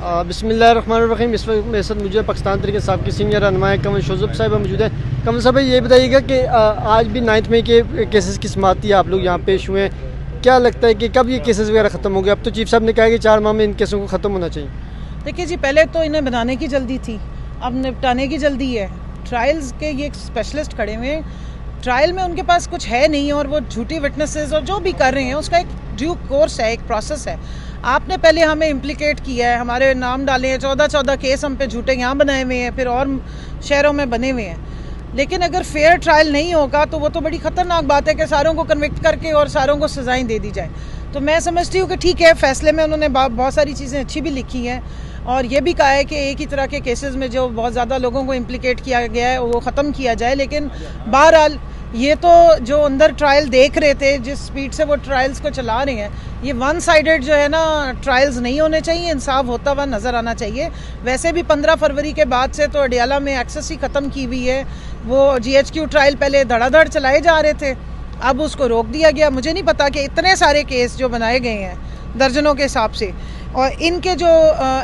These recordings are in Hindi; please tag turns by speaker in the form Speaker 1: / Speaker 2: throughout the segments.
Speaker 1: बिस्मिल्लाहिर्रहमानिर्रहीम। इस वक्त मेरे साथ मुझे पाकिस्तान तरीके साहब की सीनियर रहनुमा कमल शोज़ब साहिबा मौजूद है। कमल साहब ये बताइएगा कि आज भी 9 मई के केसेस की समाअत थी, आप लोग यहाँ पेश हुए हैं, क्या लगता है कि कब ये केसेस वगैरह ख़त्म हो गए? अब तो चीफ साहब ने कहा कि 4 माह में इन केसों को ख़त्म होना चाहिए।
Speaker 2: देखिए जी, पहले तो इन्हें बनाने की जल्दी थी, अब निपटाने की जल्दी है। ट्रायल्स के ये स्पेशलिस्ट खड़े हुए हैं, ट्रायल में उनके पास कुछ है नहीं और वो झूठी विटनेसेस और जो भी कर रहे हैं उसका एक ड्यू कोर्स है, एक प्रोसेस है। आपने पहले हमें इम्प्लिकेट किया है, हमारे नाम डाले हैं, 14 केस हम पे झूठे यहाँ बनाए हुए हैं, फिर और शहरों में बने हुए हैं। लेकिन अगर फेयर ट्रायल नहीं होगा तो वो तो बड़ी ख़तरनाक बात है कि सारों को कन्विक्ट करके और सारों को सज़ाएं दे दी जाए। तो मैं समझती हूँ कि ठीक है, फैसले में उन्होंने बहुत सारी चीज़ें अच्छी भी लिखी हैं और ये भी कहा है कि एक ही तरह के केसेस में जो बहुत ज़्यादा लोगों को इम्प्लिकेट किया गया है वो ख़त्म किया जाए। लेकिन बहरहाल ये तो जो अंदर ट्रायल देख रहे थे, जिस स्पीड से वो ट्रायल्स को चला रहे हैं, ये वन साइडेड जो है ना ट्रायल्स नहीं होने चाहिए, इंसाफ होता हुआ नज़र आना चाहिए। वैसे भी 15 फरवरी के बाद से तो अडियाला में एक्सेस ही ख़त्म की हुई है। वो GHQ ट्रायल पहले धड़ाधड़ चलाए जा रहे थे, अब उसको रोक दिया गया। मुझे नहीं पता कि इतने सारे केस जो बनाए गए हैं दर्जनों के हिसाब से, और इनके जो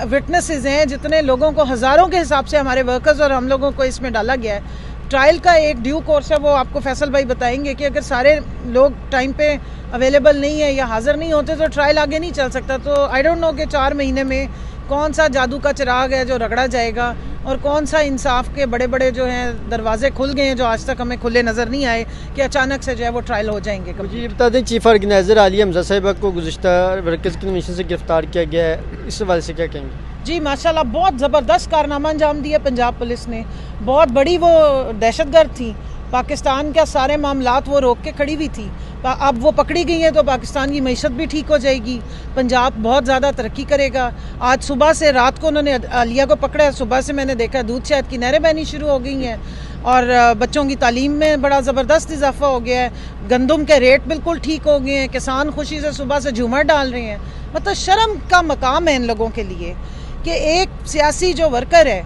Speaker 2: विटनेसेस हैं, जितने लोगों को हज़ारों के हिसाब से हमारे वर्कर्स और हम लोगों को इसमें डाला गया है। ट्रायल का एक ड्यू कोर्स है, वो आपको फैसल भाई बताएंगे कि अगर सारे लोग टाइम पे अवेलेबल नहीं है या हाज़िर नहीं होते तो ट्रायल आगे नहीं चल सकता। तो आई डोंट नो कि 4 महीने में कौन सा जादू का चिराग है जो रगड़ा जाएगा और कौन सा इंसाफ के बड़े बड़े जो हैं दरवाजे खुल गए हैं जो आज तक हमें खुले नज़र नहीं आए कि अचानक से जो है वो ट्रायल हो जाएंगे।
Speaker 1: मुझे ये बता दें, चीफ ऑर्गेनाइज़र आलिया हमजा साहिबा को गुज़िश्ता वर्कर्स कन्वेंशन से गिरफ्तार किया गया है, इस हवाले से क्या कहेंगे?
Speaker 2: जी माशाल्लाह, बहुत ज़बरदस्त कारनामा अंजाम दिया पंजाब पुलिस ने। बहुत बड़ी वो दहशतगर्द थी, पाकिस्तान का सारे मामलात वो रोक के खड़ी हुई थी। अब वो पकड़ी गई है तो पाकिस्तान की मईशत भी ठीक हो जाएगी, पंजाब बहुत ज़्यादा तरक्की करेगा। आज सुबह से रात को उन्होंने आलिया को पकड़ा है, सुबह से मैंने देखा दूध शहद की नहरें बहनी शुरू हो गई हैं और बच्चों की तालीम में बड़ा ज़बरदस्त इजाफा हो गया है। गंदम के रेट बिल्कुल ठीक हो गए हैं, किसान खुशी से सुबह से झूमर डाल रहे हैं। मतलब शर्म का मकाम है इन लोगों के लिए कि एक सियासी जो वर्कर है,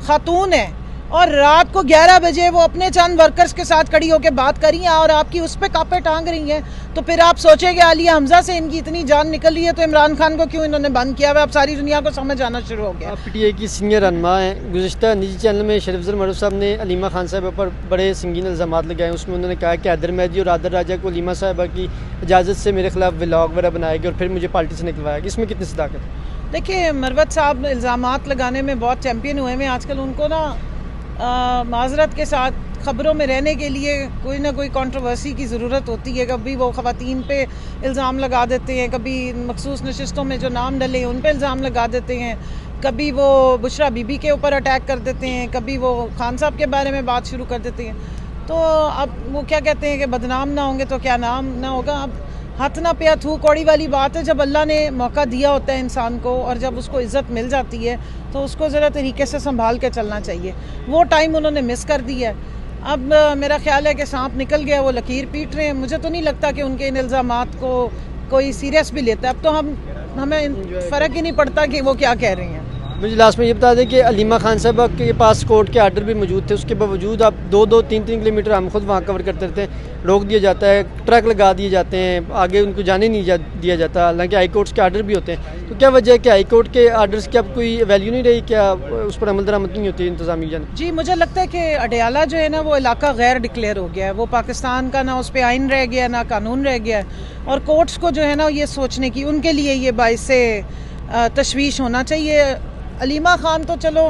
Speaker 2: खातून है, और रात को 11 बजे वो अपने चंद वर्कर्स के साथ खड़ी होकर बात करी हैं और आपकी उस पर कापे टांग रही हैं। तो फिर आप सोचेंगे आलिया हमजा से इनकी इतनी जान निकल रही है तो इमरान खान को क्यों इन्होंने बंद किया हुआ? अब सारी दुनिया को समझ आना शुरू हो गया।
Speaker 1: PTI की सीनियर रहनुमा हैं, गुज़िश्ता निजी चैनल में शरीफ मरूफ साहब ने अलीमा खान साहिबा पर बड़े संगीन इल्ज़ाम लगाए। उसमें उन्होंने कहा कि हैदर मेहदी और आदर राजा को अलीमा साहिबा की इजाज़त से मेरे खिलाफ व्लॉग वगैरह बनाएगी और फिर मुझे पार्टी से निकलवाया गया। इसमें कितनी सदाकत है?
Speaker 2: देखिए, मरवत साहब इल्ज़ामात लगाने में बहुत चैम्पियन हुए हैं आजकल। उनको ना माजरत के साथ ख़बरों में रहने के लिए कोई ना कोई कंट्रोवर्सी की ज़रूरत होती है। कभी वो ख़वातीन पे इल्ज़ाम लगा देते हैं, कभी मखसूस नशिस्तों में जो नाम डले हैं उन पे इल्ज़ाम लगा देते हैं, कभी वो बुशरा बीबी के ऊपर अटैक कर देते हैं, कभी वो खान साहब के बारे में बात शुरू कर देते हैं। तो अब वो क्या कहते हैं कि बदनाम ना होंगे तो क्या नाम ना होगा। अब हाथ ना पिया थू कौड़ी वाली बात है। जब अल्लाह ने मौका दिया होता है इंसान को और जब उसको इज़्ज़त मिल जाती है तो उसको ज़रा तरीके से संभाल के चलना चाहिए। वो टाइम उन्होंने मिस कर दिया है। अब मेरा ख्याल है कि सांप निकल गया, वो लकीर पीट रहे हैं। मुझे तो नहीं लगता कि उनके इन इल्ज़ामात को कोई सीरियस भी लेता है। अब तो हमें फ़र्क ही नहीं पड़ता कि वो क्या कह रही हैं।
Speaker 1: मुझे लास्ट में ये बता दें कि अलीमा खान साहबा के पास कोर्ट के आर्डर भी मौजूद थे, उसके बावजूद आप 2-3 किलोमीटर हम खुद वहाँ कवर करते रहते हैं, रोक दिया जाता है, ट्रक लगा दिए जाते हैं, आगे उनको जाने नहीं दिया जाता, हालांकि हाई कोर्ट्स के आर्डर भी होते हैं। तो क्या वजह है कि हाई कोर्ट के आर्डर्स की अब कोई वैल्यू नहीं रही, क्या उस पर अमल दरामद नहीं होती इंतजामिया?
Speaker 2: जी, मुझे लगता है कि अडियाला जो है ना वो इलाका गैर डिक्लेयर हो गया है। वो पाकिस्तान का ना उस पर आइन रह गया ना कानून रह गया है। और कोर्ट्स को जो है ना ये सोचने की उनके लिए ये बाइस से तशवीश होना चाहिए। अलीमा खान तो चलो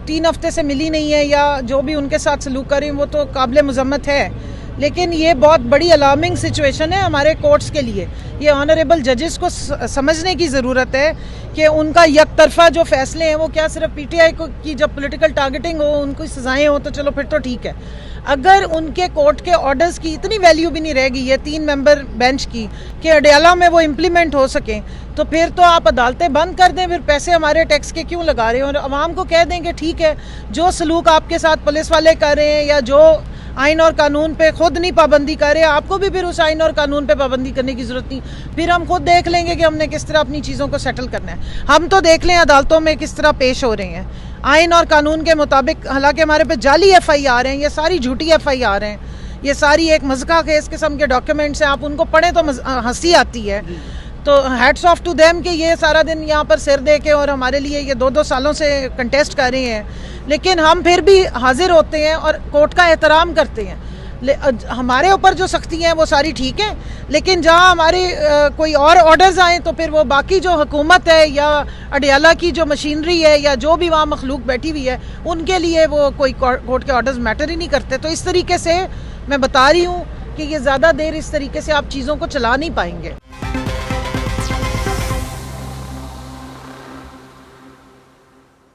Speaker 2: 3 हफ्ते से मिली नहीं है या जो भी उनके साथ सलूक करें वो तो काबिल मज़म्मत है, लेकिन ये बहुत बड़ी अलार्मिंग सिचुएशन है हमारे कोर्ट्स के लिए। ये ऑनरेबल जजेस को समझने की ज़रूरत है कि उनका एक तरफा जो फैसले हैं वो क्या सिर्फ PTI की जब पॉलिटिकल टारगेटिंग हो, उनको सज़ाएँ हो तो चलो फिर तो ठीक है। अगर उनके कोर्ट के ऑर्डर्स की इतनी वैल्यू भी नहीं रह गई है 3 मेंबर बेंच की कि अडियाला में वो इम्प्लीमेंट हो सकें, तो फिर तो आप अदालतें बंद कर दें। फिर पैसे हमारे टैक्स के क्यों लगा रहे हैं? और आवाम को कह दें कि ठीक है, जो सलूक आपके साथ पुलिस वाले कर रहे हैं या जो आइन और कानून पे खुद नहीं पाबंदी कर रहे, आपको भी फिर उस आइन और कानून पे पाबंदी करने की ज़रूरत नहीं। फिर हम खुद देख लेंगे कि हमने किस तरह अपनी चीज़ों को सेटल करना है। हम तो देख लें अदालतों में किस तरह पेश हो रहे हैं आइन और कानून के मुताबिक। हालांकि हमारे पे जाली FIR हैं, ये सारी झूठी FIR हैं, ये सारी एक मज़का के इस किस्म के डॉक्यूमेंट्स हैं। आप उनको पढ़ें तो हंसी आती है। तो हैट्स ऑफ टू देम कि ये सारा दिन यहाँ पर सिर दे के और हमारे लिए ये 2-2 सालों से कंटेस्ट कर रहे हैं, लेकिन हम फिर भी हाजिर होते हैं और कोर्ट का एहतराम करते हैं। हमारे ऊपर जो सख्ती हैं वो सारी ठीक है, लेकिन जहाँ हमारे कोई और ऑर्डर्स आए तो फिर वो बाकी जो हुकूमत है या अडियाला की जो मशीनरी है या जो भी वहाँ मखलूक बैठी हुई है उनके लिए वो कोई कोर्ट के ऑर्डर्स मैटर ही नहीं करते। तो इस तरीके से मैं बता रही हूँ कि ये ज़्यादा देर इस तरीके से आप चीज़ों को चला नहीं पाएंगे।